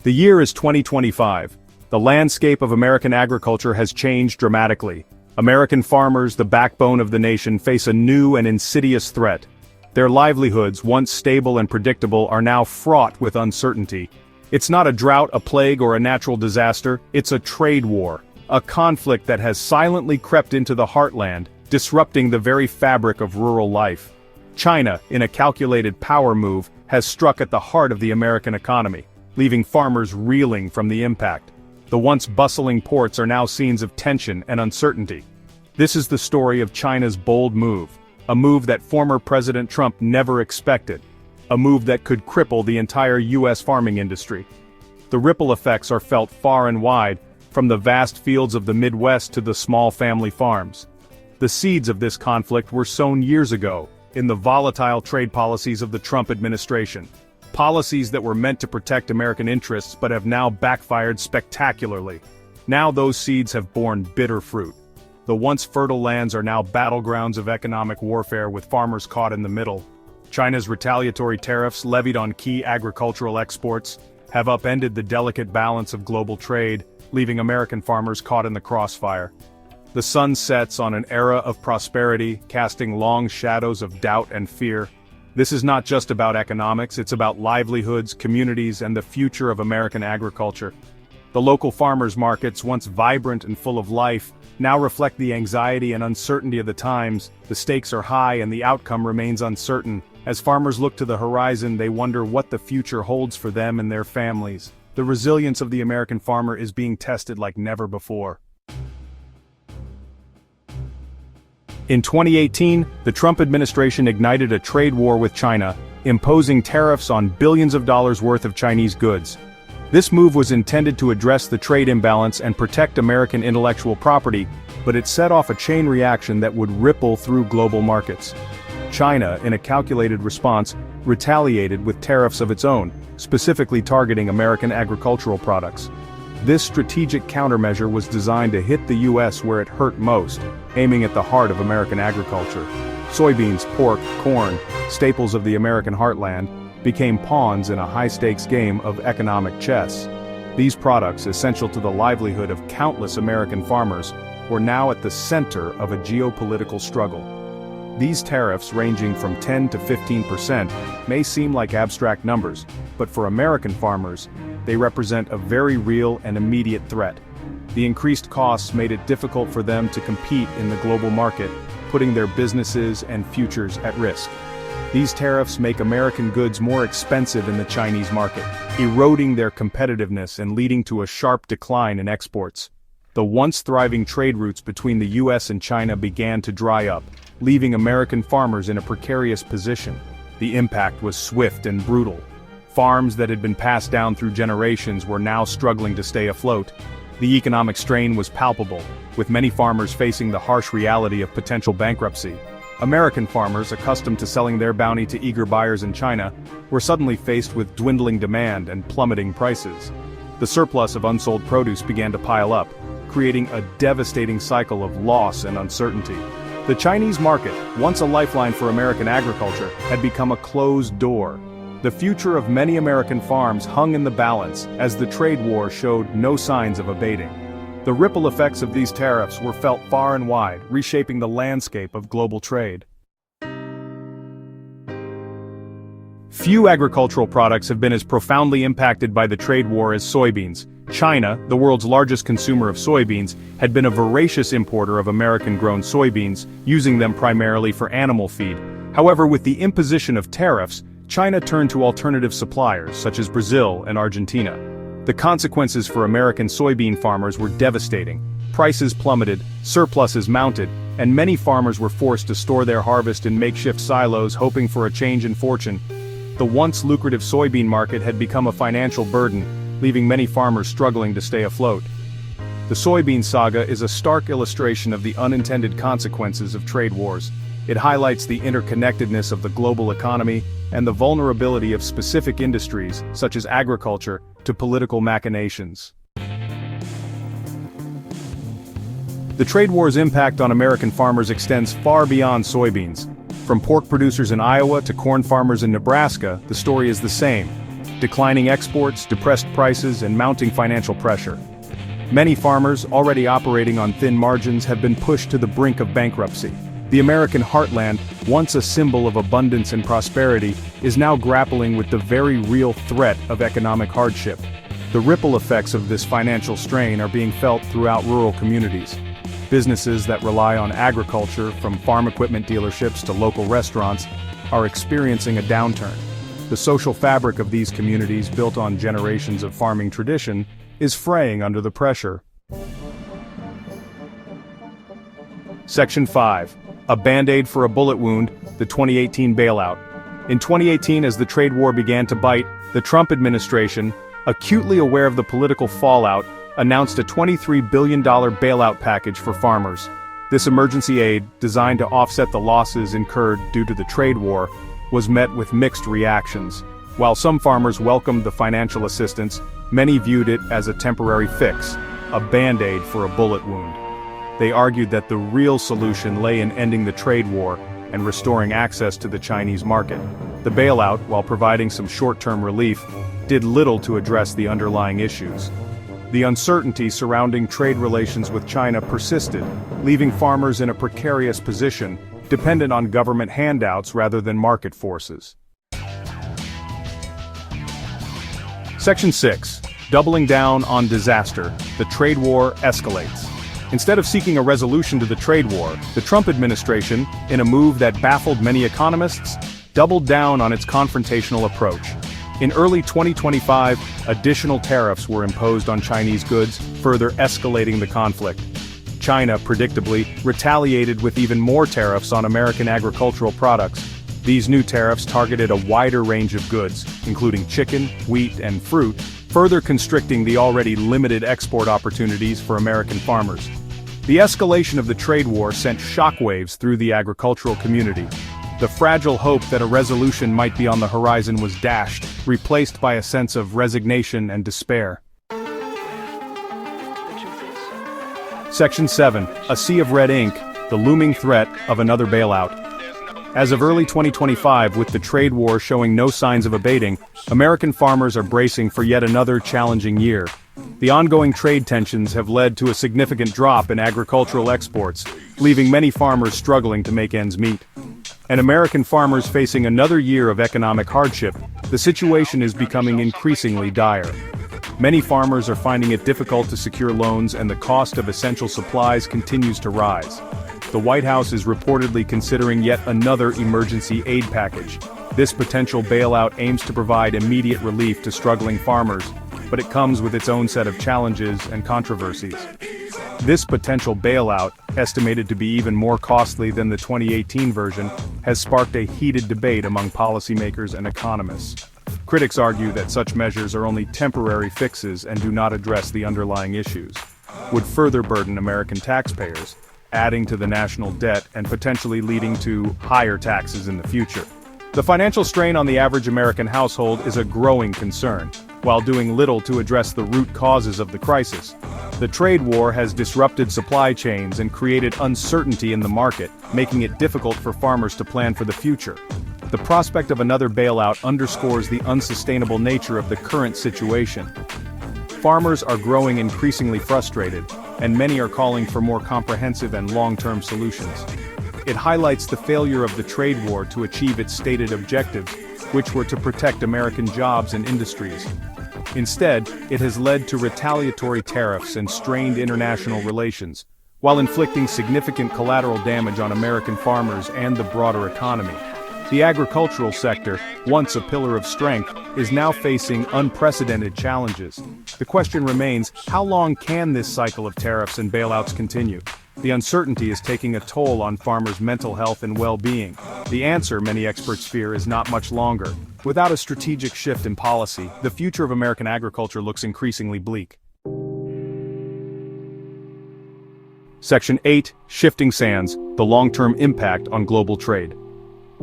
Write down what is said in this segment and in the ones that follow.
The year is 2025. The landscape of American agriculture has changed dramatically. American farmers, the backbone of the nation, face a new and insidious threat. Their livelihoods, once stable and predictable, are now fraught with uncertainty. It's not a drought, a plague, or a natural disaster, it's a trade war. A conflict that has silently crept into the heartland, disrupting the very fabric of rural life. China, in a calculated power move, has struck at the heart of the American economy, leaving farmers reeling from the impact. The once bustling ports are now scenes of tension and uncertainty. This is the story of China's bold move, a move that former President Trump never expected, a move that could cripple the entire U.S. farming industry. The ripple effects are felt far and wide, from the vast fields of the Midwest to the small family farms. The seeds of this conflict were sown years ago, in the volatile trade policies of the Trump administration. Policies that were meant to protect American interests but have now backfired spectacularly. Now those seeds have borne bitter fruit. The once fertile lands are now battlegrounds of economic warfare with farmers caught in the middle. China's retaliatory tariffs levied on key agricultural exports have upended the delicate balance of global trade, leaving American farmers caught in the crossfire. The sun sets on an era of prosperity, casting long shadows of doubt and fear. This is not just about economics, it's about livelihoods, communities, and the future of American agriculture. The local farmers' markets, once vibrant and full of life, now reflect the anxiety and uncertainty of the times. The stakes are high and the outcome remains uncertain. As farmers look to the horizon, they wonder what the future holds for them and their families. The resilience of the American farmer is being tested like never before. In 2018, the Trump administration ignited a trade war with China, imposing tariffs on billions of dollars worth of Chinese goods. This move was intended to address the trade imbalance and protect American intellectual property, but it set off a chain reaction that would ripple through global markets. China, in a calculated response, retaliated with tariffs of its own, specifically targeting American agricultural products. This strategic countermeasure was designed to hit the U.S. where it hurt most, aiming at the heart of American agriculture. Soybeans, pork, corn, staples of the American heartland, became pawns in a high-stakes game of economic chess. These products, essential to the livelihood of countless American farmers, were now at the center of a geopolitical struggle. These tariffs, ranging from 10 to 15%, may seem like abstract numbers, but for American farmers, they represent a very real and immediate threat. The increased costs made it difficult for them to compete in the global market, putting their businesses and futures at risk. These tariffs make American goods more expensive in the Chinese market, eroding their competitiveness and leading to a sharp decline in exports. The once thriving trade routes between the U.S. and China began to dry up, leaving American farmers in a precarious position. The impact was swift and brutal. Farms that had been passed down through generations were now struggling to stay afloat. The economic strain was palpable, with many farmers facing the harsh reality of potential bankruptcy. American farmers, accustomed to selling their bounty to eager buyers in China, were suddenly faced with dwindling demand and plummeting prices. The surplus of unsold produce began to pile up, creating a devastating cycle of loss and uncertainty. The Chinese market, once a lifeline for American agriculture, had become a closed door. The future of many American farms hung in the balance as the trade war showed no signs of abating. The ripple effects of these tariffs were felt far and wide, reshaping the landscape of global trade. Few agricultural products have been as profoundly impacted by the trade war as soybeans. China, the world's largest consumer of soybeans, had been a voracious importer of American-grown soybeans, using them primarily for animal feed. However, with the imposition of tariffs, China turned to alternative suppliers, such as Brazil and Argentina. The consequences for American soybean farmers were devastating. Prices plummeted, surpluses mounted, and many farmers were forced to store their harvest in makeshift silos, hoping for a change in fortune. The once lucrative soybean market had become a financial burden, leaving many farmers struggling to stay afloat. The soybean saga is a stark illustration of the unintended consequences of trade wars. It highlights the interconnectedness of the global economy and the vulnerability of specific industries, such as agriculture, to political machinations. The trade war's impact on American farmers extends far beyond soybeans. From pork producers in Iowa to corn farmers in Nebraska, the story is the same. declining exports, depressed prices, and mounting financial pressure. Many farmers, already operating on thin margins, have been pushed to the brink of bankruptcy. The American heartland, once a symbol of abundance and prosperity, is now grappling with the very real threat of economic hardship. The ripple effects of this financial strain are being felt throughout rural communities. Businesses that rely on agriculture, from farm equipment dealerships to local restaurants, are experiencing a downturn. The social fabric of these communities, built on generations of farming tradition, is fraying under the pressure. Section 5. A Band-Aid for a Bullet Wound, the 2018 Bailout. In 2018, as the trade war began to bite, the Trump administration, acutely aware of the political fallout, announced a $23 billion bailout package for farmers. This emergency aid, designed to offset the losses incurred due to the trade war, was met with mixed reactions. While some farmers welcomed the financial assistance, many viewed it as a temporary fix, a band-aid for a bullet wound. They argued that the real solution lay in ending the trade war and restoring access to the Chinese market. The bailout, while providing some short-term relief, did little to address the underlying issues. The uncertainty surrounding trade relations with China persisted, leaving farmers in a precarious position, dependent on government handouts rather than market forces. Section 6. Doubling down on disaster, the trade war escalates. Instead of seeking a resolution to the trade war, the Trump administration, in a move that baffled many economists, doubled down on its confrontational approach. In early 2025, additional tariffs were imposed on Chinese goods, further escalating the conflict. China, predictably, retaliated with even more tariffs on American agricultural products. These new tariffs targeted a wider range of goods, including chicken, wheat, and fruit, further constricting the already limited export opportunities for American farmers. The escalation of the trade war sent shockwaves through the agricultural community. The fragile hope that a resolution might be on the horizon was dashed, replaced by a sense of resignation and despair. Section 7. A sea of red ink, the looming threat of another bailout. As of early 2025, with the trade war showing no signs of abating, American farmers are bracing for yet another challenging year. The ongoing trade tensions have led to a significant drop in agricultural exports, leaving many farmers struggling to make ends meet. And American farmers facing another year of economic hardship, the situation is becoming increasingly dire. Many farmers are finding it difficult to secure loans, and the cost of essential supplies continues to rise. The White House is reportedly considering yet another emergency aid package. This potential bailout aims to provide immediate relief to struggling farmers, but it comes with its own set of challenges and controversies. This potential bailout, estimated to be even more costly than the 2018 version, has sparked a heated debate among policymakers and economists. Critics argue that such measures are only temporary fixes and do not address the underlying issues, would further burden American taxpayers, adding to the national debt and potentially leading to higher taxes in the future. The financial strain on the average American household is a growing concern, while doing little to address the root causes of the crisis. The trade war has disrupted supply chains and created uncertainty in the market, making it difficult for farmers to plan for the future. The prospect of another bailout underscores the unsustainable nature of the current situation. Farmers are growing increasingly frustrated, and many are calling for more comprehensive and long-term solutions. It highlights the failure of the trade war to achieve its stated objectives, which were to protect American jobs and industries. Instead, it has led to retaliatory tariffs and strained international relations, while inflicting significant collateral damage on American farmers and the broader economy. The agricultural sector, once a pillar of strength, is now facing unprecedented challenges. The question remains, how long can this cycle of tariffs and bailouts continue? The uncertainty is taking a toll on farmers' mental health and well-being. The answer, many experts fear, is not much longer. Without a strategic shift in policy, the future of American agriculture looks increasingly bleak. Section 8. Shifting Sands, the long-term impact on global trade.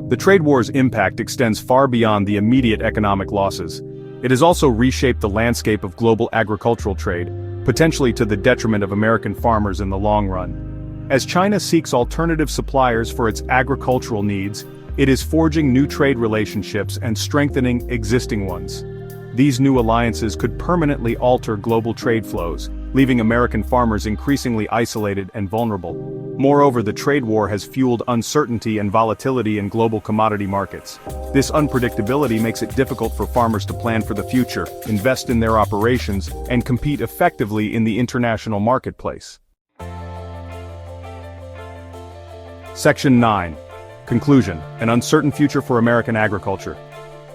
The trade war's impact extends far beyond the immediate economic losses. It has also reshaped the landscape of global agricultural trade, potentially to the detriment of American farmers in the long run. As China seeks alternative suppliers for its agricultural needs, it is forging new trade relationships and strengthening existing ones. These new alliances could permanently alter global trade flows, leaving American farmers increasingly isolated and vulnerable. Moreover, the trade war has fueled uncertainty and volatility in global commodity markets. This unpredictability makes it difficult for farmers to plan for the future, invest in their operations, and compete effectively in the international marketplace. Section 9. Conclusion: an uncertain future for American agriculture.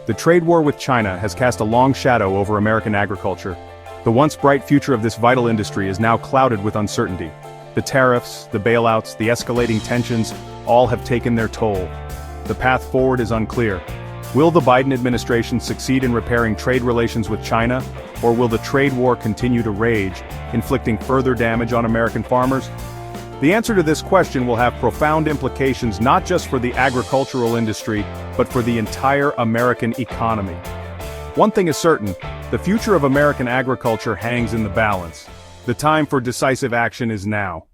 The trade war with China has cast a long shadow over American agriculture. The once bright future of this vital industry is now clouded with uncertainty. The tariffs, the bailouts, the escalating tensions, all have taken their toll. The path forward is unclear. Will the Biden administration succeed in repairing trade relations with China, or will the trade war continue to rage, inflicting further damage on American farmers? The answer to this question will have profound implications not just for the agricultural industry, but for the entire American economy. One thing is certain: the future of American agriculture hangs in the balance. The time for decisive action is now.